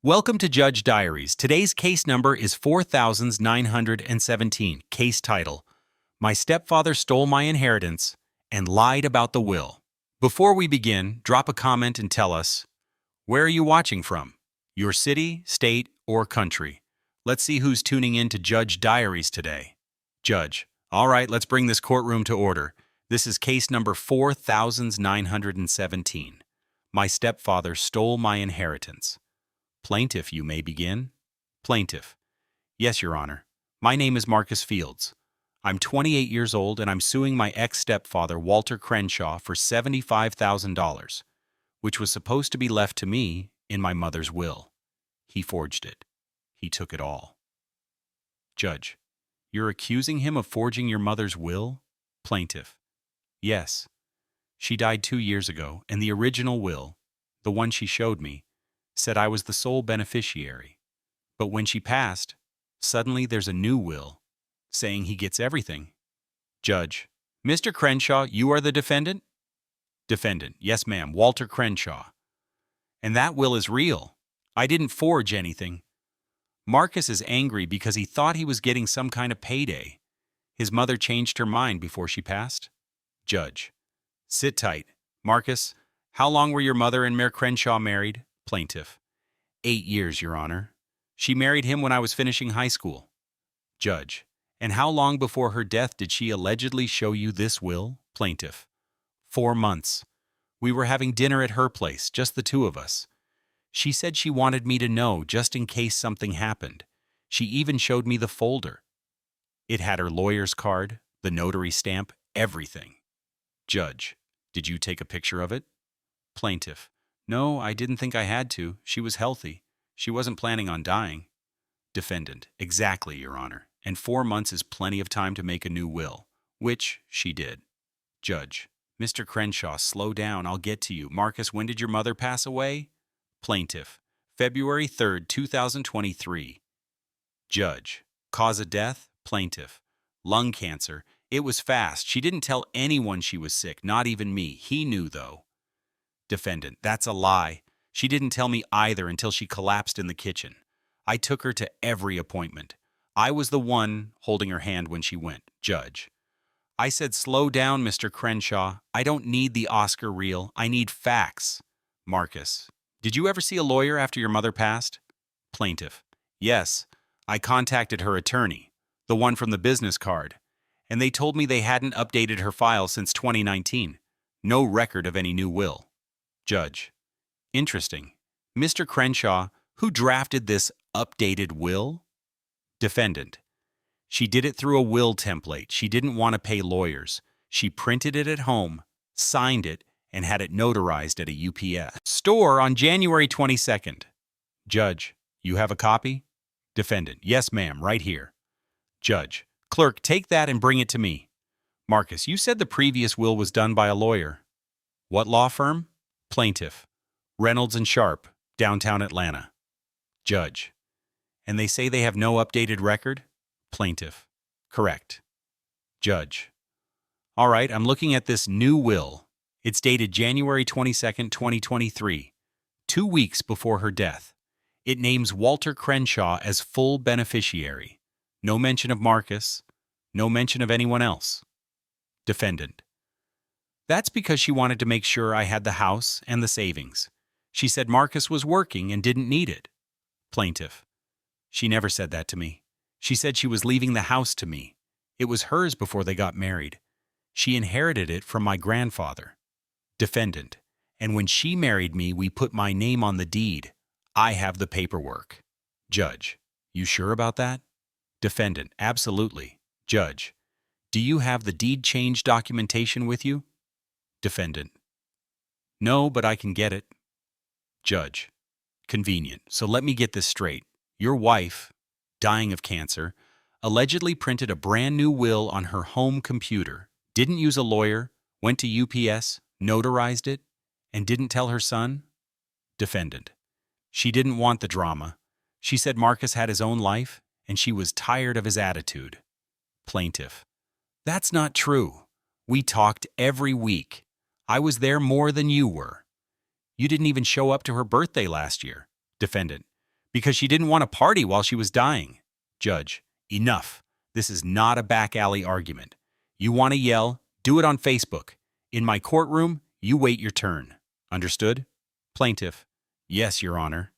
Welcome to Judge Diaries. Today's case number is 4917. Case title: My stepfather stole my inheritance and lied about the will. Before we begin, drop a comment and tell us, where are you watching from? Your city, state, or country? Let's see who's tuning in to Judge Diaries today. Judge: all right, let's bring this courtroom to order. This is case number 4917. My stepfather stole my inheritance. Plaintiff, you may begin. Plaintiff: yes, Your Honor. My name is Marcus Fields. I'm 28 years old and I'm suing my ex-stepfather, Walter Crenshaw, for $75,000, which was supposed to be left to me in my mother's will. He forged it. He took it all. Judge: you're accusing him of forging your mother's will? Plaintiff: yes. She died 2 years ago, and the original will, the one she showed me, said I was the sole beneficiary. But when she passed, suddenly there's a new will, saying he gets everything. Judge: Mr. Crenshaw, you are the defendant? Defendant: yes, ma'am, Walter Crenshaw. And that will is real. I didn't forge anything. Marcus is angry because he thought he was getting some kind of payday. His mother changed her mind before she passed. Judge: sit tight. Marcus, how long were your mother and Mayor Crenshaw married? Plaintiff: 8 years, Your Honor. She married him when I was finishing high school. Judge: and how long before her death did she allegedly show you this will? Plaintiff: 4 months. We were having dinner at her place, just the two of us. She said she wanted me to know just in case something happened. She even showed me the folder. It had her lawyer's card, the notary stamp, everything. Judge: did you take a picture of it? Plaintiff: no, I didn't think I had to. She was healthy. She wasn't planning on dying. Defendant: exactly, Your Honor. And 4 months is plenty of time to make a new will, which she did. Judge: Mr. Crenshaw, slow down. I'll get to you. Marcus, when did your mother pass away? Plaintiff: February 3rd, 2023. Judge: cause of death? Plaintiff: lung cancer. It was fast. She didn't tell anyone she was sick, not even me. He knew, though. Defendant: that's a lie. She didn't tell me either until she collapsed in the kitchen. I took her to every appointment. I was the one holding her hand when she went. Judge: I said, slow down, Mr. Crenshaw. I don't need the Oscar reel. I need facts. Marcus: did you ever see a lawyer after your mother passed? Plaintiff: yes. I contacted her attorney, the one from the business card, and they told me they hadn't updated her file since 2019. No record of any new will. Judge: interesting. Mr. Crenshaw, who drafted this updated will? Defendant: she did it through a will template. She didn't want to pay lawyers. She printed it at home, signed it, and had it notarized at a UPS store on January 22nd. Judge: you have a copy? Defendant: yes, ma'am, right here. Judge: clerk, take that and bring it to me. Marcus: you said the previous will was done by a lawyer. What law firm? Plaintiff: Reynolds and Sharp, downtown Atlanta. Judge: and they say they have no updated record? Plaintiff: correct. Judge: all right, I'm looking at this new will. It's dated January 22nd, 2023, 2 weeks before her death. It names Walter Crenshaw as full beneficiary. No mention of Marcus. No mention of anyone else. Defendant: that's because she wanted to make sure I had the house and the savings. She said Marcus was working and didn't need it. Plaintiff: she never said that to me. She said she was leaving the house to me. It was hers before they got married. She inherited it from my grandfather. Defendant: and when she married me, we put my name on the deed. I have the paperwork. Judge: you sure about that? Defendant: absolutely. Judge: do you have the deed change documentation with you? Defendant: no, but I can get it. Judge: convenient. So let me get this straight. Your wife, dying of cancer, allegedly printed a brand new will on her home computer, didn't use a lawyer, went to UPS, notarized it, and didn't tell her son? Defendant: she didn't want the drama. She said Marcus had his own life, and she was tired of his attitude. Plaintiff: that's not true. We talked every week. I was there more than you were. You didn't even show up to her birthday last year. Defendant: Because she didn't want to party while she was dying. Judge, enough. This is not a back alley argument. You want to yell? Do it on Facebook. In my courtroom, you wait your turn. Understood? Plaintiff, yes, Your Honor.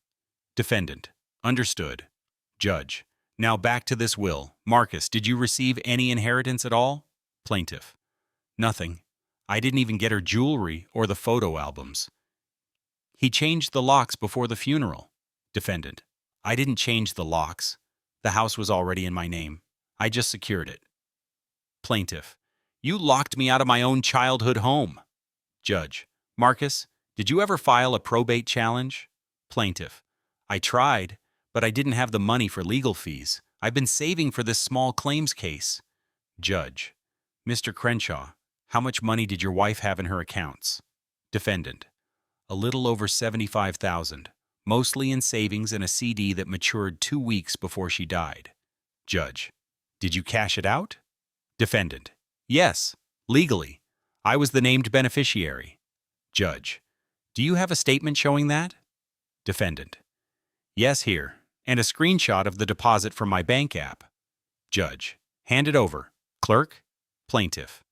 Defendant, understood. Judge, now back to this will. Marcus, did you receive any inheritance at all? Plaintiff, nothing. I didn't even get her jewelry or the photo albums. He changed the locks before the funeral. Defendant, I didn't change the locks. The house was already in my name. I just secured it. Plaintiff, you locked me out of my own childhood home. Judge, Marcus, did you ever file a probate challenge? Plaintiff, I tried, but I didn't have the money for legal fees. I've been saving for this small claims case. Judge, Mr. Crenshaw, how much money did your wife have in her accounts? Defendant, a little over $75,000, mostly in savings and a CD that matured 2 weeks before she died. Judge, did you cash it out? Defendant, yes, legally. I was the named beneficiary. Judge, do you have a statement showing that? Defendant, yes, here, and a screenshot of the deposit from my bank app. Judge, hand it over. Clerk? Plaintiff,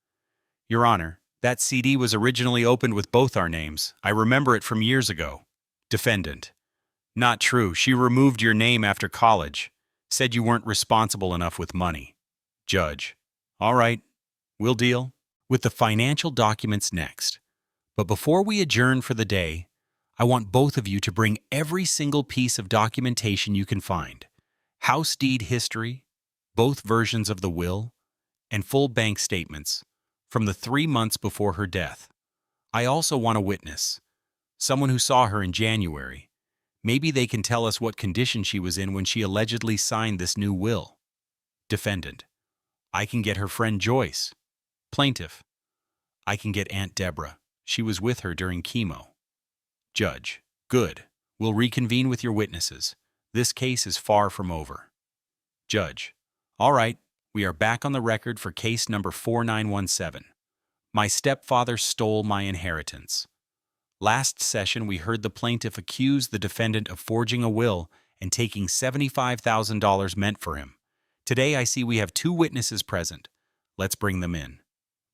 Your Honor, that CD was originally opened with both our names. I remember it from years ago. Defendant, not true. She removed your name after college. Said you weren't responsible enough with money. Judge, all right, we'll deal with the financial documents next. But before we adjourn for the day, I want both of you to bring every single piece of documentation you can find. House deed history, both versions of the will, and full bank statements from the 3 months before her death. I also want a witness, someone who saw her in January. Maybe they can tell us what condition she was in when she allegedly signed this new will. Defendant, I can get her friend Joyce. Plaintiff, I can get Aunt Deborah. She was with her during chemo. Judge, good. We'll reconvene with your witnesses. This case is far from over. Judge, all right, we are back on the record for case number 4917. My stepfather stole my inheritance. Last session, we heard the plaintiff accuse the defendant of forging a will and taking $75,000 meant for him. Today, I see we have 2 witnesses present. Let's bring them in.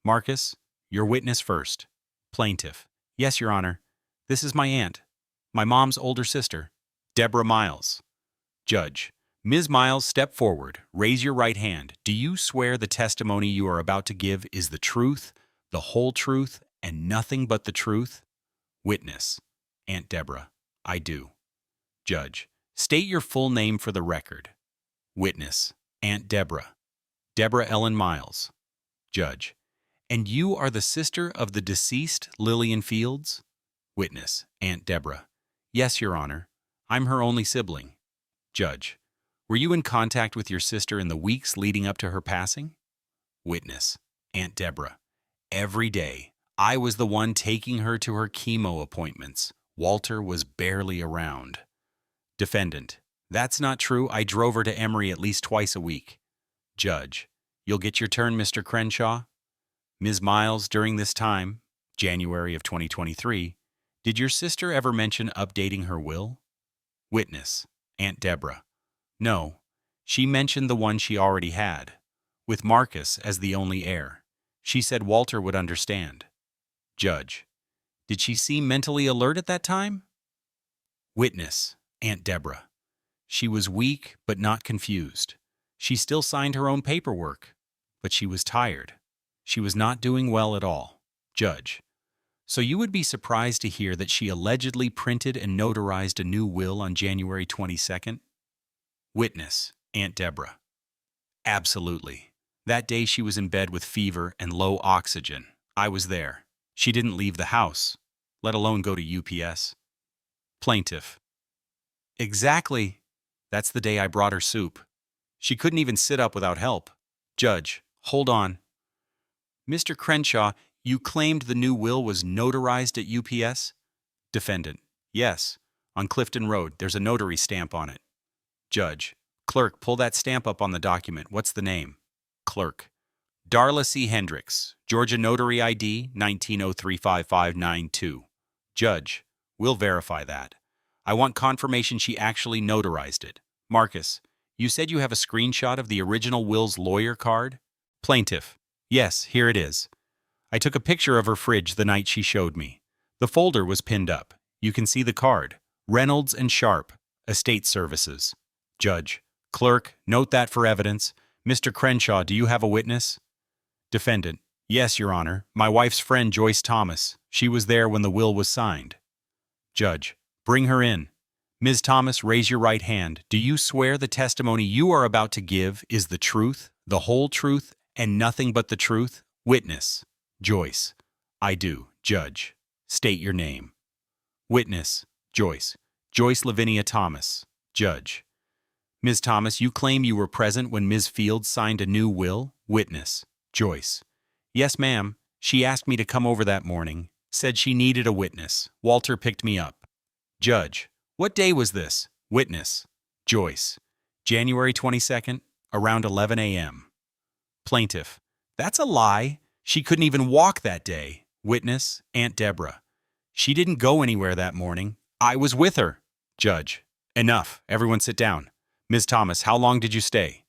Marcus, your witness first. Plaintiff, yes, Your Honor. This is my aunt, my mom's older sister, Deborah Miles. Judge, Ms. Miles, step forward. Raise your right hand. Do you swear the testimony you are about to give is the truth, the whole truth, and nothing but the truth? Witness, Aunt Deborah, I do. Judge, state your full name for the record. Witness, Aunt Deborah, Deborah Ellen Miles. Judge, and you are the sister of the deceased Lillian Fields? Witness, Aunt Deborah, yes, Your Honor. I'm her only sibling. Judge, were you in contact with your sister in the weeks leading up to her passing? Witness, Aunt Deborah, every day. I was the one taking her to her chemo appointments. Walter was barely around. Defendant, that's not true. I drove her to Emory at least twice a week. Judge, you'll get your turn, Mr. Crenshaw. Ms. Miles, during this time, January of 2023, did your sister ever mention updating her will? Witness, Aunt Deborah, no. She mentioned the one she already had, with Marcus as the only heir. She said Walter would understand. Judge, did she seem mentally alert at that time? Witness, Aunt Deborah, she was weak but not confused. She still signed her own paperwork, but she was tired. She was not doing well at all. Judge, so you would be surprised to hear that she allegedly printed and notarized a new will on January 22nd? Witness, Aunt Deborah, absolutely. That day she was in bed with fever and low oxygen. I was there. She didn't leave the house, let alone go to UPS. Plaintiff, exactly. That's the day I brought her soup. She couldn't even sit up without help. Judge, hold on. Mr. Crenshaw, you claimed the new will was notarized at UPS? Defendant, yes. On Clifton Road, there's a notary stamp on it. Judge, clerk, pull that stamp up on the document. What's the name? Clerk, Darla C. Hendricks, Georgia Notary ID 19035592. Judge, we'll verify that. I want confirmation she actually notarized it. Marcus, you said you have a screenshot of the original will's lawyer card? Plaintiff, yes, here it is. I took a picture of her fridge the night she showed me. The folder was pinned up. You can see the card. Reynolds and Sharp, Estate Services. Judge, clerk, note that for evidence. Mr. Crenshaw, do you have a witness? Defendant, yes, Your Honor. My wife's friend Joyce Thomas. She was there when the will was signed. Judge, bring her in. Ms. Thomas, raise your right hand. Do you swear the testimony you are about to give is the truth, the whole truth, and nothing but the truth? Witness, Joyce. I do. Judge, state your name. Witness, Joyce. Joyce Lavinia Thomas. Judge. Ms. Thomas, you claim you were present when Ms. Fields signed a new will? Witness, Joyce. Yes, ma'am. She asked me to come over that morning. Said she needed a witness. Walter picked me up. Judge. What day was this? Witness, Joyce. January 22nd, around 11 a.m. Plaintiff. That's a lie. She couldn't even walk that day. Witness, Aunt Deborah. She didn't go anywhere that morning. I was with her. Judge. Enough. Everyone sit down. Ms. Thomas, how long did you stay?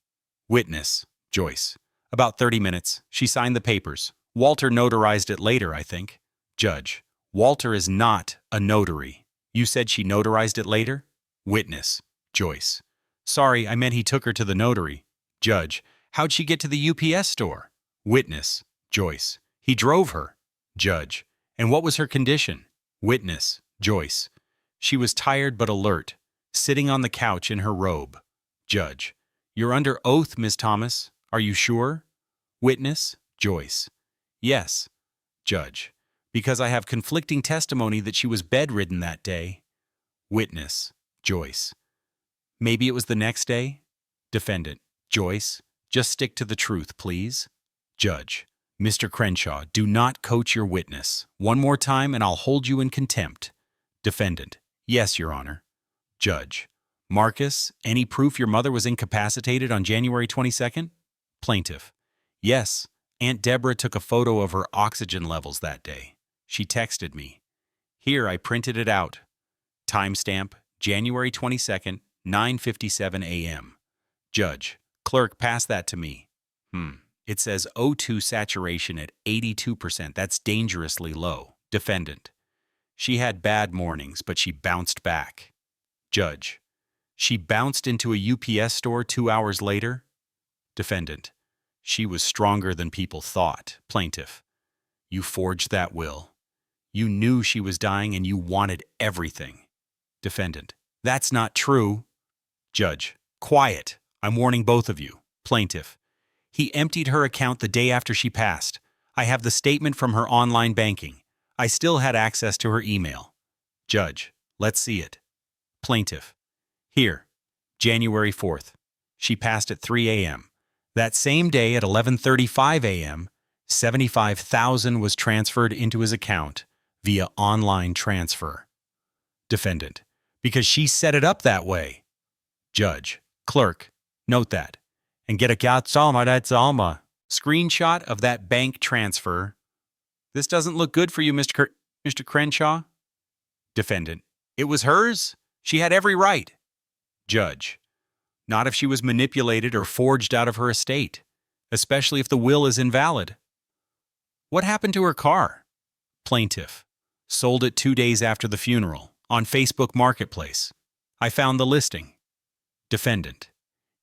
Witness, Joyce. About 30 minutes. She signed the papers. Walter notarized it later, I think. Judge. Walter is not a notary. You said she notarized it later? Witness, Joyce. Sorry, I meant he took her to the notary. Judge. How'd she get to the UPS store? Witness, Joyce. He drove her. Judge. And what was her condition? Witness, Joyce. She was tired but alert, sitting on the couch in her robe. Judge. You're under oath, Ms. Thomas. Are you sure? Witness, Joyce. Yes. Judge. Because I have conflicting testimony that she was bedridden that day. Witness, Joyce. Maybe it was the next day? Defendant. Joyce, just stick to the truth, please. Judge. Mr. Crenshaw, do not coach your witness. One more time and I'll hold you in contempt. Defendant. Yes, Your Honor. Judge. Marcus, any proof your mother was incapacitated on January 22nd? Plaintiff. Yes. Aunt Deborah took a photo of her oxygen levels that day. She texted me. Here, I printed it out. Timestamp, January 22nd, 9:57 a.m. Judge. Clerk, pass that to me. It says O2 saturation at 82%. That's dangerously low. Defendant. She had bad mornings, but she bounced back. Judge. She bounced into a UPS store 2 hours later? Defendant. She was stronger than people thought. Plaintiff. You forged that will. You knew she was dying and you wanted everything. Defendant. That's not true. Judge. Quiet. I'm warning both of you. Plaintiff. He emptied her account the day after she passed. I have the statement from her online banking. I still had access to her email. Judge. Let's see it. Plaintiff. Here. January 4th. She passed at 3 a.m. That same day at 11:35 a.m., $75,000 was transferred into his account via online transfer. Defendant. Because she set it up that way. Judge. Clerk. Note that. And get a screenshot of that bank transfer. This doesn't look good for you, Mr. Crenshaw. Defendant. It was hers. She had every right. Judge. Not if she was manipulated or forged out of her estate, especially if the will is invalid. What happened to her car? Plaintiff. Sold it 2 days after the funeral, on Facebook Marketplace. I found the listing. Defendant.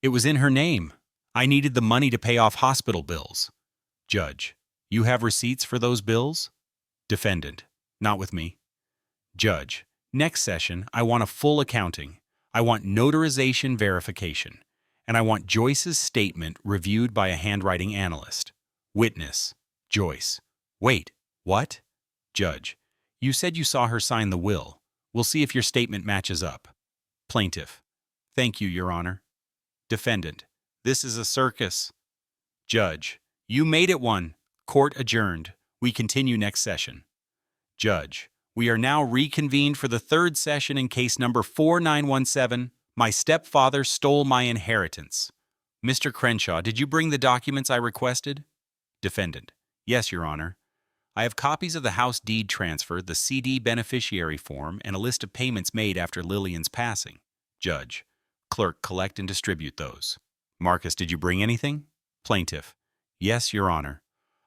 It was in her name. I needed the money to pay off hospital bills. Judge. You have receipts for those bills? Defendant. Not with me. Judge. Next session, I want a full accounting. I want notarization verification. And I want Joyce's statement reviewed by a handwriting analyst. Witness. Joyce. Wait, what? Judge. You said you saw her sign the will. We'll see if your statement matches up. Plaintiff. Thank you, Your Honor. Defendant. This is a circus. Judge. You made it one. Court adjourned. We continue next session. Judge. We are now reconvened for the third session in case number 4917. My stepfather stole my inheritance. Mr. Crenshaw, did you bring the documents I requested? Defendant. Yes, Your Honor. I have copies of the house deed transfer, the CD beneficiary form, and a list of payments made after Lillian's passing. Judge. Clerk, collect and distribute those. Marcus, did you bring anything? Plaintiff. Yes, Your Honor.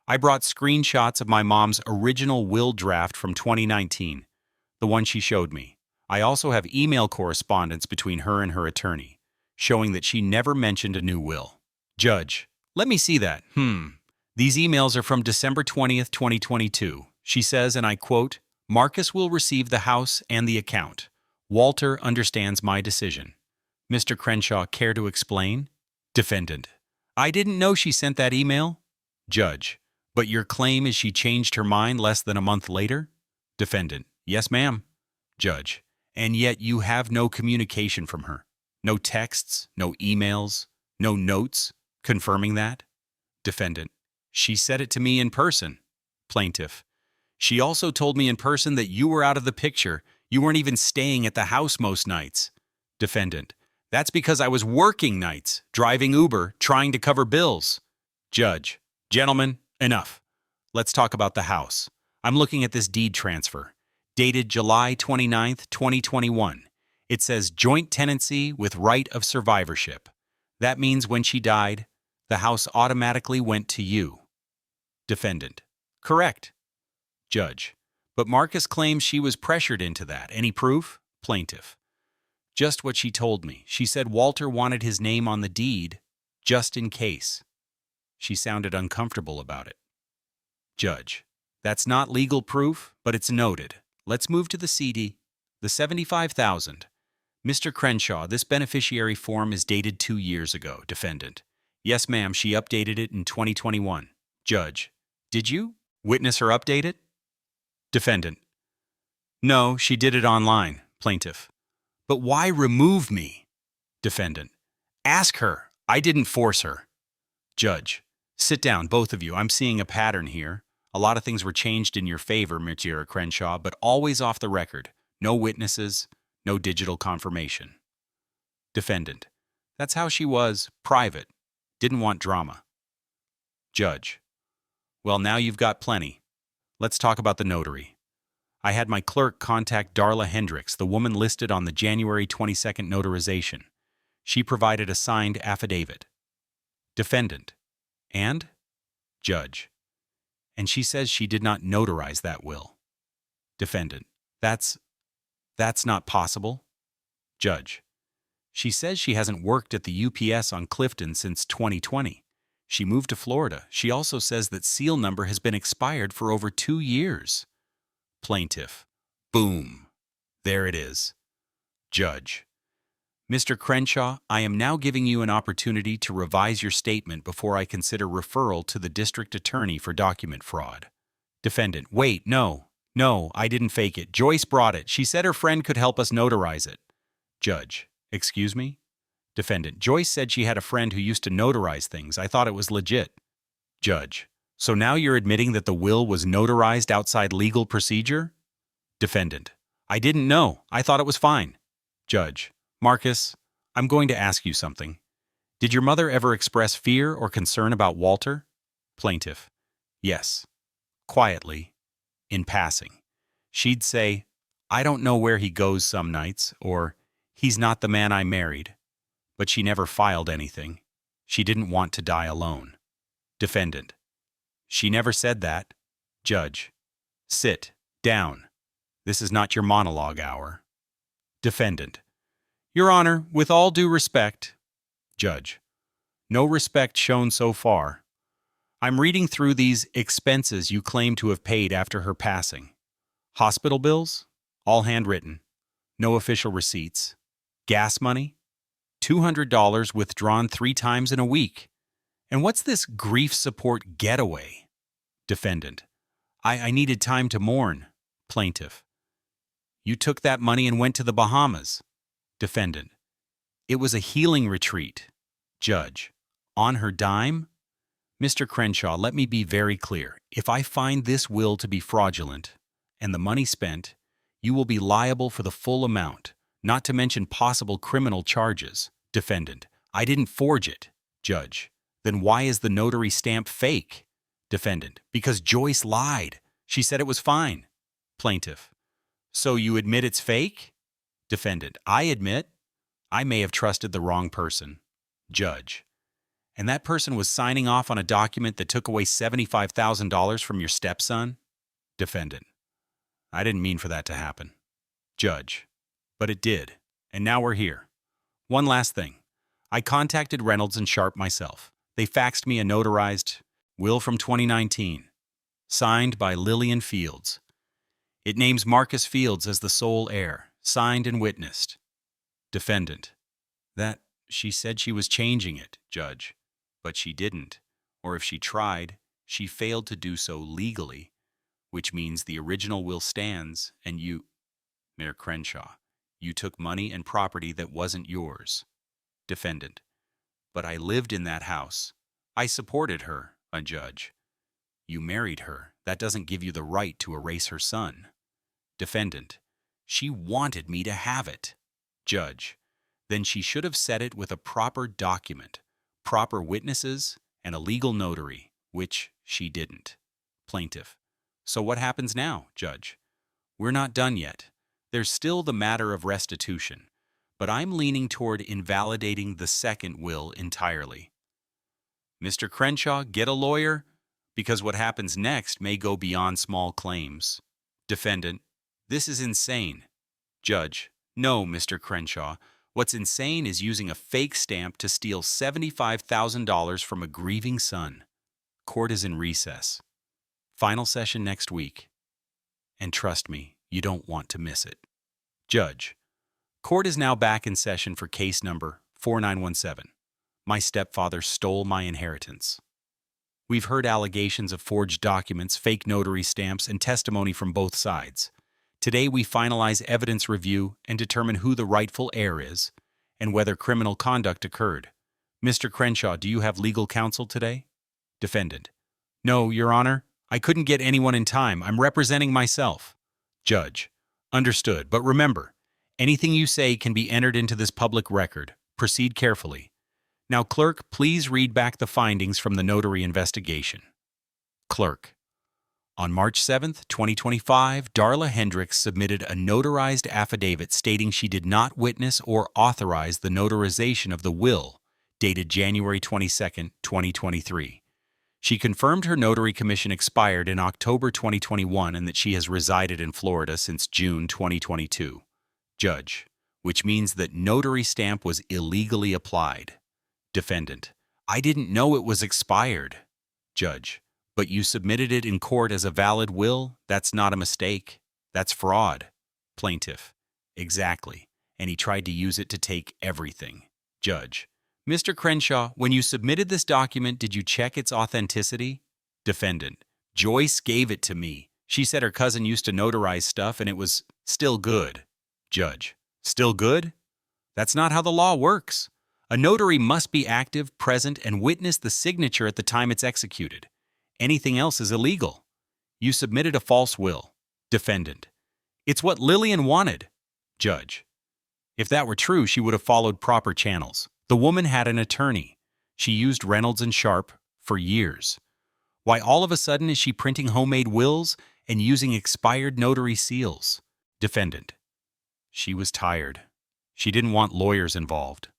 I brought screenshots of my mom's original will draft from 2019, the one she showed me. I also have email correspondence between her and her attorney, showing that she never mentioned a new will. Judge. Let me see that. These emails are from December 20th, 2022. She says, and I quote, Marcus will receive the house and the account. Walter understands my decision. Mr. Crenshaw, care to explain? Defendant. I didn't know she sent that email. Judge. But your claim is she changed her mind less than a month later? Defendant. Yes, ma'am. Judge. And yet you have no communication from her. No texts, no emails, no notes confirming that? Defendant. She said it to me in person. Plaintiff. She also told me in person that you were out of the picture. You weren't even staying at the house most nights. Defendant. That's because I was working nights, driving Uber, trying to cover bills. Judge. Gentlemen, enough. Let's talk about the house. I'm looking at this deed transfer, dated July 29th, 2021. It says joint tenancy with right of survivorship. That means when she died, the house automatically went to you. Defendant. Correct. Judge. But Marcus claims she was pressured into that. Any proof? Plaintiff. Just what she told me. She said Walter wanted his name on the deed, just in case. She sounded uncomfortable about it. Judge. That's not legal proof, but it's noted. Let's move to the CD. The $75,000. Mr. Crenshaw, this beneficiary form is dated 2 years ago. Defendant. Yes, ma'am, she updated it in 2021. Judge. Did you? Witness her update it? Defendant. No, she did it online. Plaintiff. But why remove me? Defendant. Ask her. I didn't force her. Judge. Sit down, both of you. I'm seeing a pattern here. A lot of things were changed in your favor, Mr. Crenshaw, but always off the record. No witnesses, no digital confirmation. Defendant. That's how she was, private. Didn't want drama. Judge. Well, now you've got plenty. Let's talk about the notary. I had my clerk contact Darla Hendricks, the woman listed on the January 22nd notarization. She provided a signed affidavit. Defendant. And? Judge. And she says she did not notarize that will. Defendant. That's not possible. Judge. She says she hasn't worked at the UPS on Clifton since 2020. She moved to Florida. She also says that seal number has been expired for over 2 years. Plaintiff. Boom. There it is. Judge. Mr. Crenshaw, I am now giving you an opportunity to revise your statement before I consider referral to the district attorney for document fraud. Defendant. Wait, no, I didn't fake it. Joyce brought it. She said her friend could help us notarize it. Judge. Excuse me? Defendant. Joyce said she had a friend who used to notarize things. I thought it was legit. Judge. So now you're admitting that the will was notarized outside legal procedure? Defendant. I didn't know. I thought it was fine. Judge. Marcus, I'm going to ask you something. Did your mother ever express fear or concern about Walter? Plaintiff. Yes. Quietly. In passing. She'd say, I don't know where he goes some nights, or he's not the man I married. But she never filed anything. She didn't want to die alone. Defendant. She never said that. Judge. Sit down. This is not your monologue hour. Defendant. Your Honor, with all due respect. Judge. No respect shown so far. I'm reading through these expenses you claim to have paid after her passing. Hospital bills? All handwritten. No official receipts. Gas money? $200 withdrawn 3 times in a week. And what's this grief support getaway? Defendant. I needed time to mourn. Plaintiff. You took that money and went to the Bahamas. Defendant. It was a healing retreat. Judge. On her dime? Mr. Crenshaw, let me be very clear. If I find this will to be fraudulent and the money spent, you will be liable for the full amount, not to mention possible criminal charges. Defendant. I didn't forge it. Judge. Then why is the notary stamp fake? Defendant. Because Joyce lied. She said it was fine. Plaintiff. So you admit it's fake? Defendant. I admit I may have trusted the wrong person. Judge. And that person was signing off on a document that took away $75,000 from your stepson? Defendant. I didn't mean for that to happen. Judge. But it did. And now we're here. One last thing. I contacted Reynolds and Sharp myself. They faxed me a notarized will from 2019, signed by Lillian Fields. It names Marcus Fields as the sole heir, signed and witnessed. Defendant. That she said she was changing it, Judge, but she didn't. Or if she tried, she failed to do so legally, which means the original will stands and you, Mayor Crenshaw, you took money and property that wasn't yours. Defendant. But I lived in that house. I supported her, a judge. You married her. That doesn't give you the right to erase her son. Defendant. She wanted me to have it. Judge. Then she should have said it with a proper document, proper witnesses, and a legal notary, which she didn't. Plaintiff. So what happens now, Judge? We're not done yet. There's still the matter of restitution, but I'm leaning toward invalidating the second will entirely. Mr. Crenshaw, get a lawyer, because what happens next may go beyond small claims. Defendant. This is insane. Judge. No, Mr. Crenshaw. What's insane is using a fake stamp to steal $75,000 from a grieving son. Court is in recess. Final session next week. And trust me, you don't want to miss it. Judge. Court is now back in session for case number 4917. My stepfather stole my inheritance. We've heard allegations of forged documents, fake notary stamps, and testimony from both sides. Today we finalize evidence review and determine who the rightful heir is and whether criminal conduct occurred. Mr. Crenshaw, do you have legal counsel today? Defendant. No, Your Honor. I couldn't get anyone in time. I'm representing myself. Judge. Understood, but remember, anything you say can be entered into this public record. Proceed carefully. Now, Clerk, please read back the findings from the notary investigation. Clerk. On March 7, 2025, Darla Hendricks submitted a notarized affidavit stating she did not witness or authorize the notarization of the will, dated January 22, 2023. She confirmed her notary commission expired in October 2021 and that she has resided in Florida since June 2022. Judge. Which means that notary stamp was illegally applied. Defendant. I didn't know it was expired. Judge. But you submitted it in court as a valid will? That's not a mistake. That's fraud. Plaintiff. Exactly. And he tried to use it to take everything. Judge. Mr. Crenshaw, when you submitted this document, did you check its authenticity? Defendant. Joyce gave it to me. She said her cousin used to notarize stuff and it was still good. Judge. Still good? That's not how the law works. A notary must be active, present, and witness the signature at the time it's executed. Anything else is illegal. You submitted a false will. Defendant. It's what Lillian wanted. Judge. If that were true, she would have followed proper channels. The woman had an attorney. She used Reynolds and Sharp for years. Why all of a sudden is she printing homemade wills and using expired notary seals? Defendant. She was tired. She didn't want lawyers involved.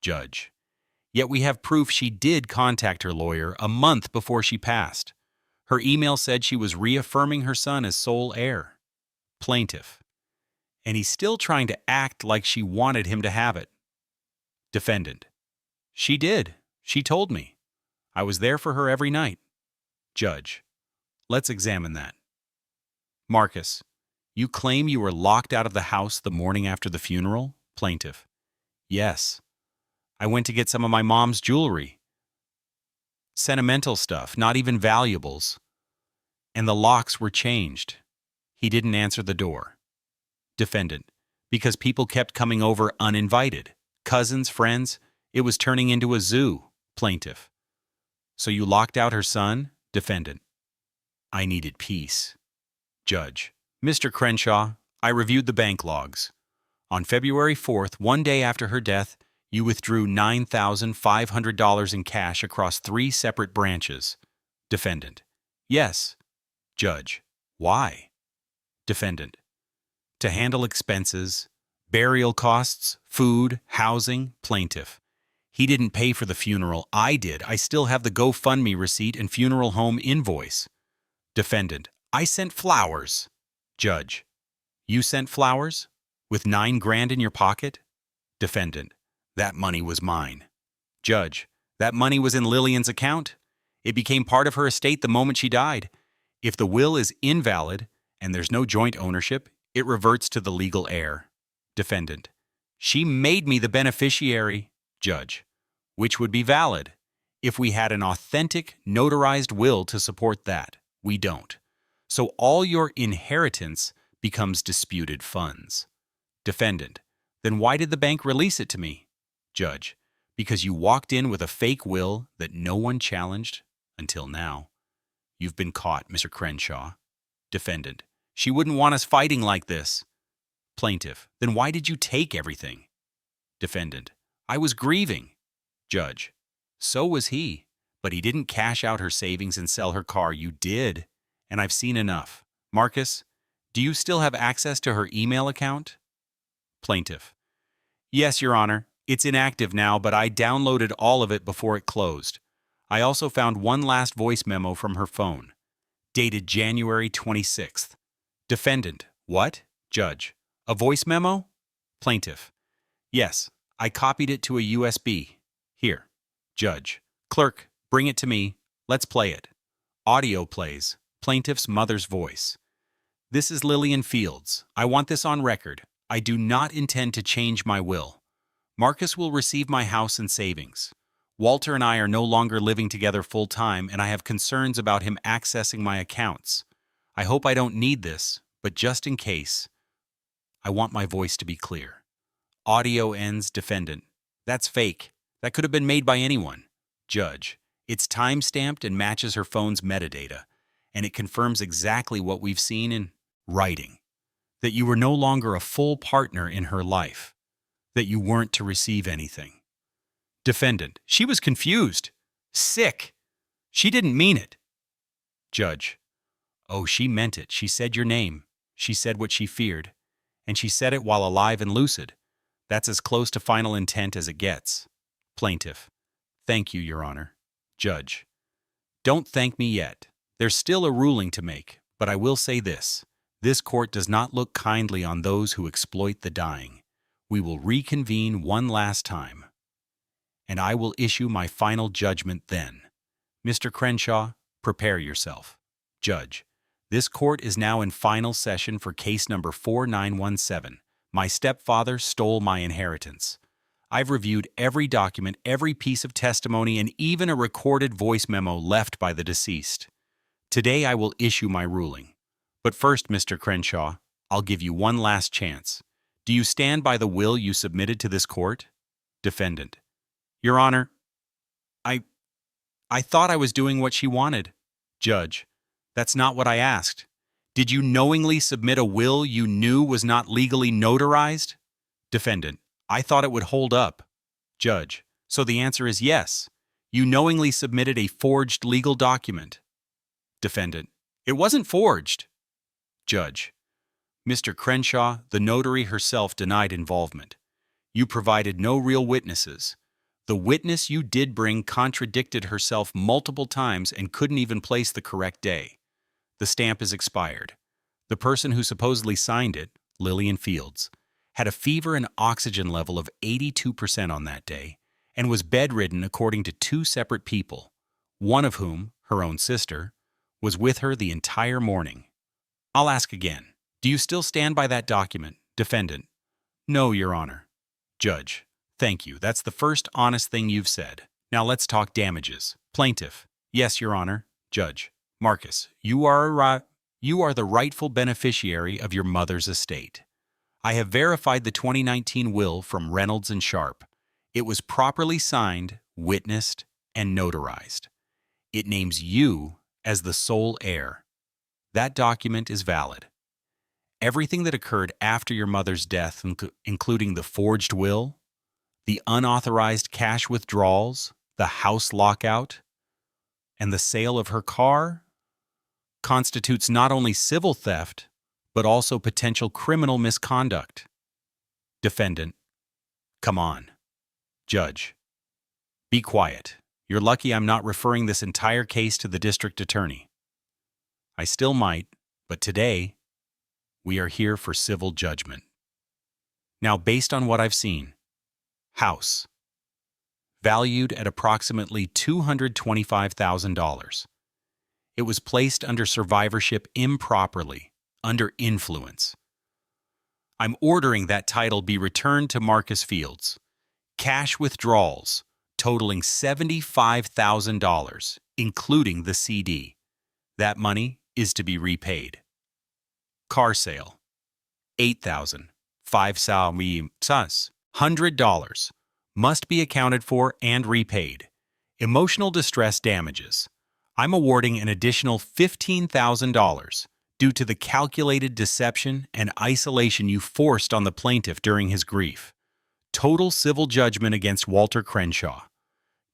Judge. Yet we have proof she did contact her lawyer a month before she passed. Her email said she was reaffirming her son as sole heir. Plaintiff. And he's still trying to act like she wanted him to have it. Defendant. She did. She told me. I was there for her every night. Judge. Let's examine that. Marcus. You claim you were locked out of the house the morning after the funeral? Plaintiff. Yes. I went to get some of my mom's jewelry. Sentimental stuff, not even valuables. And the locks were changed. He didn't answer the door. Defendant. Because people kept coming over uninvited. Cousins, friends. It was turning into a zoo. Plaintiff. So you locked out her son? Defendant. I needed peace. Judge. Mr. Crenshaw, I reviewed the bank logs. On February 4th, one day after her death, you withdrew $9,500 in cash across 3 separate branches. Defendant. Yes. Judge. Why? Defendant. To handle expenses, burial costs, food, housing. Plaintiff. He didn't pay for the funeral. I did. I still have the GoFundMe receipt and funeral home invoice. Defendant. I sent flowers. Judge. You sent flowers? With $9,000 in your pocket? Defendant. That money was mine. Judge. That money was in Lillian's account. It became part of her estate the moment she died. If the will is invalid and there's no joint ownership, it reverts to the legal heir. Defendant. She made me the beneficiary. Judge. Which would be valid if we had an authentic, notarized will to support that. We don't. So all your inheritance becomes disputed funds. Defendant. Then why did the bank release it to me? Judge. Because you walked in with a fake will that no one challenged until now. You've been caught, Mr. Crenshaw. Defendant. She wouldn't want us fighting like this. Plaintiff. Then why did you take everything? Defendant. I was grieving. Judge. So was he. But he didn't cash out her savings and sell her car. You did. And I've seen enough. Marcus, do you still have access to her email account? Plaintiff. Yes, Your Honor. It's inactive now, but I downloaded all of it before it closed. I also found one last voice memo from her phone, dated January 26th. Defendant. What? Judge. A voice memo? Plaintiff. Yes, I copied it to a USB. Here. Judge. Clerk, bring it to me. Let's play it. Audio plays. Plaintiff's mother's voice. This is Lillian Fields. I want this on record. I do not intend to change my will. Marcus will receive my house and savings. Walter and I are no longer living together full-time, and I have concerns about him accessing my accounts. I hope I don't need this, but just in case, I want my voice to be clear. Audio ends. Defendant. That's fake. That could have been made by anyone. Judge. It's time-stamped and matches her phone's metadata, and it confirms exactly what we've seen in writing. That you were no longer a full partner in her life. That you weren't to receive anything. Defendant. She was confused. Sick. She didn't mean it. Judge. Oh, she meant it. She said your name. She said what she feared. And she said it while alive and lucid. That's as close to final intent as it gets. Plaintiff. Thank you, Your Honor. Judge. Don't thank me yet. There's still a ruling to make, but I will say this. This court does not look kindly on those who exploit the dying. We will reconvene one last time, and I will issue my final judgment then. Mr. Crenshaw, prepare yourself. Judge. This court is now in final session for case number 4917. My stepfather stole my inheritance. I've reviewed every document, every piece of testimony, and even a recorded voice memo left by the deceased. Today I will issue my ruling. But first, Mr. Crenshaw, I'll give you one last chance. Do you stand by the will you submitted to this court? Defendant. Your Honor, I thought I was doing what she wanted. Judge. That's not what I asked. Did you knowingly submit a will you knew was not legally notarized? Defendant. I thought it would hold up. Judge. So the answer is yes. You knowingly submitted a forged legal document. Defendant. It wasn't forged. Judge. Mr. Crenshaw, the notary herself denied involvement. You provided no real witnesses. The witness you did bring contradicted herself multiple times and couldn't even place the correct day. The stamp is expired. The person who supposedly signed it, Lillian Fields, had a fever and oxygen level of 82% on that day and was bedridden according to two separate people, one of whom, her own sister, was with her the entire morning. I'll ask again. Do you still stand by that document? Defendant. No, Your Honor. Judge. Thank you. That's the first honest thing you've said. Now let's talk damages. Plaintiff. Yes, Your Honor. Judge. Marcus, you are the rightful beneficiary of your mother's estate. I have verified the 2019 will from Reynolds and Sharp. It was properly signed, witnessed, and notarized. It names you as the sole heir. That document is valid. Everything that occurred after your mother's death, including the forged will, the unauthorized cash withdrawals, the house lockout, and the sale of her car, constitutes not only civil theft, but also potential criminal misconduct. Defendant: Come on. Judge: Be quiet. You're lucky I'm not referring this entire case to the district attorney. I still might, but today, we are here for civil judgment. Now, based on what I've seen, house, valued at approximately $225,000. It was placed under survivorship improperly, under influence. I'm ordering that title be returned to Marcus Fields. Cash withdrawals totaling $75,000, including the CD. That money is to be repaid. Car sale, $8,500 must be accounted for and repaid. Emotional distress damages. I'm awarding an additional $15,000 due to the calculated deception and isolation you forced on the plaintiff during his grief. Total civil judgment against Walter Crenshaw: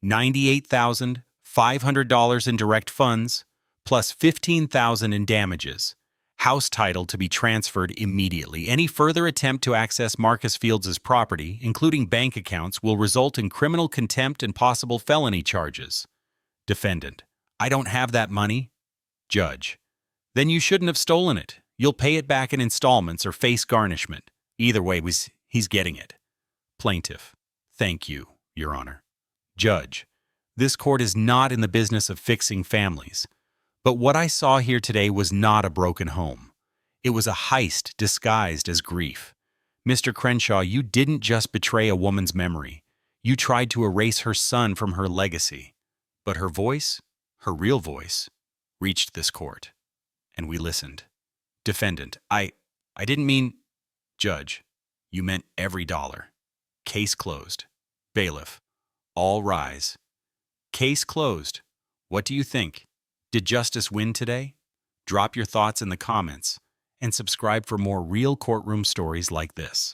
$98,500 in direct funds, plus $15,000 in damages. House title to be transferred immediately. Any further attempt to access Marcus Fields' property, including bank accounts, will result in criminal contempt and possible felony charges. Defendant: I don't have that money. Judge: Then you shouldn't have stolen it. You'll pay it back in installments or face garnishment. Either way, he's getting it. Plaintiff: Thank you, Your Honor. Judge: This court is not in the business of fixing families. But what I saw here today was not a broken home. It was a heist disguised as grief. Mr. Crenshaw, you didn't just betray a woman's memory. You tried to erase her son from her legacy. But her voice, her real voice, reached this court. And we listened. Defendant: I didn't mean... Judge: You meant every dollar. Case closed. Bailiff: All rise. Case closed. What do you think? Did justice win today? Drop your thoughts in the comments and subscribe for more real courtroom stories like this.